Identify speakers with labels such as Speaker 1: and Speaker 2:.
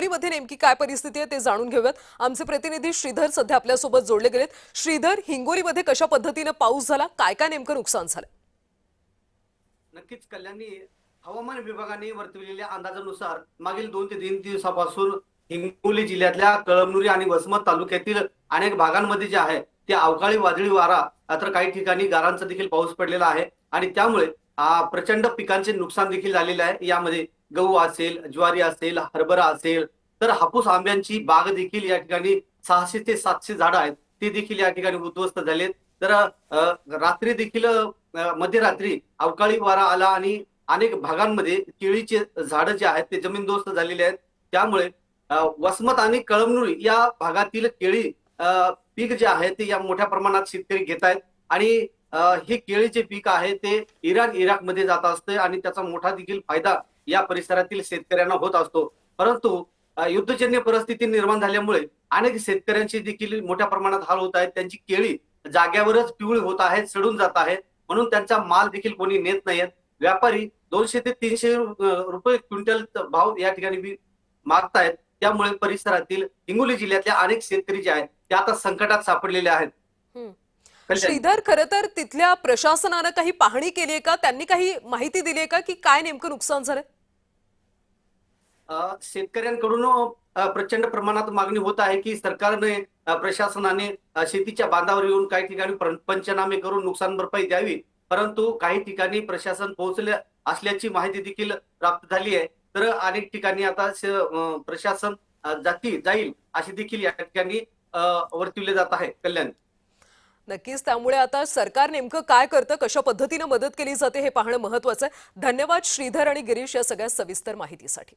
Speaker 1: मध्ये नेमकी काय परिस्थिती आहे ते जाणून घेऊयात। आमचे प्रतिनिधी श्रीधर सध्या आपल्या सोबत जोडले गेलेत। श्रीधर, हिंगोलीमध्ये कशा पद्धतीने पाऊस झाला, काय काय नेमकं नुकसान झालं?
Speaker 2: नक्कीच कल्याणी हवामान विभागाने वर्तवलेल्या अंदाजानुसार मागील 2 ते 3 दिवसापासून हिंगोली जिल्ह्यातल्या कळमनुरी आणि वसमत तालुक्यातील अनेक भागांमध्ये जे आहे ते अवकाळी वादळी वारा, तर काही ठिकाणी गारांचा देखील पाऊस पडलेला आहे आणि त्यामुळे प्रचंड पिकांचे नुकसान देखील झालेले आहे। यामध्ये गहू असेल, ज्वारी असेल, हरभरा असेल, तर हापूस आंब्यांची बाग देखील या ठिकाणी 600 ते 700 झाडं आहेत ते देखील या ठिकाणी उद्ध्वस्त झालेत। तर रात्री देखील मध्यरात्री अवकाळी वारा आला आणि अनेक भागांमध्ये केळीचे झाडं जे आहेत ते जमीनदोस्त झालेले आहेत। त्यामुळे वसमत आणि कळमनुरी या भागातील केळी पीक जे आहे ते या मोठ्या प्रमाणात शेतकरी घेत आहेत आणि हे केळीचे पीक आहे ते इराक मध्ये जात असते आणि त्याचा मोठा देखील फायदा या परिसरातील शेतकऱ्यांना होत असतो। परंतु युद्धजन्य परिस्थिती निर्माण झाल्यामुळे अनेक शेतकऱ्यांची देखील मोठ्या प्रमाणात हाल होत आहेत। त्यांची केळी जाग्यावरच पिवळी होत आहेत, सडून जात आहेत, म्हणून त्यांचा माल देखील कोणी नेत नाहीत। व्यापारी 200 ते 300 रुपये क्विंटल भाव या ठिकाणी मागतायत। त्यामुळे परिसरातील हिंगोली जिल्ह्यातल्या अनेक शेतकरी जे आहेत ते आता संकटात सापडलेले आहेत।
Speaker 1: हं.
Speaker 2: कल्याणी,
Speaker 1: श्रीधर, खरं तर तिथल्या प्रशासनानं काही पाहणी केली आहे का? त्यांनी काही माहिती दिली आहे का की काय नेमकं नुकसान झालं?
Speaker 2: शेतकऱ्यांकडून प्रचंड प्रमाणात मागणी होत आहे की सरकारने प्रशासनाने शेतीच्या बांधावर येऊन काही ठिकाणी पंचनामे करून नुकसान भरपाई द्यावी। परंतु काही ठिकाणी प्रशासन पोहोचले असल्याची माहिती देखील प्राप्त झाली आहे। तर अनेक ठिकाणी आता प्रशासन जाईल अशी देखील या ठिकाणी वर्तवले जात आहे। कल्याण,
Speaker 1: नक्कीच, त्यामुळे आता सरकार नेमकं काय करतं, कशा पद्धतीने मदत केली जाते हे पाहणं महत्त्वाचं आहे। धन्यवाद श्रीधर आणि गिरीश या सगळ्या सविस्तर माहितीसाठी।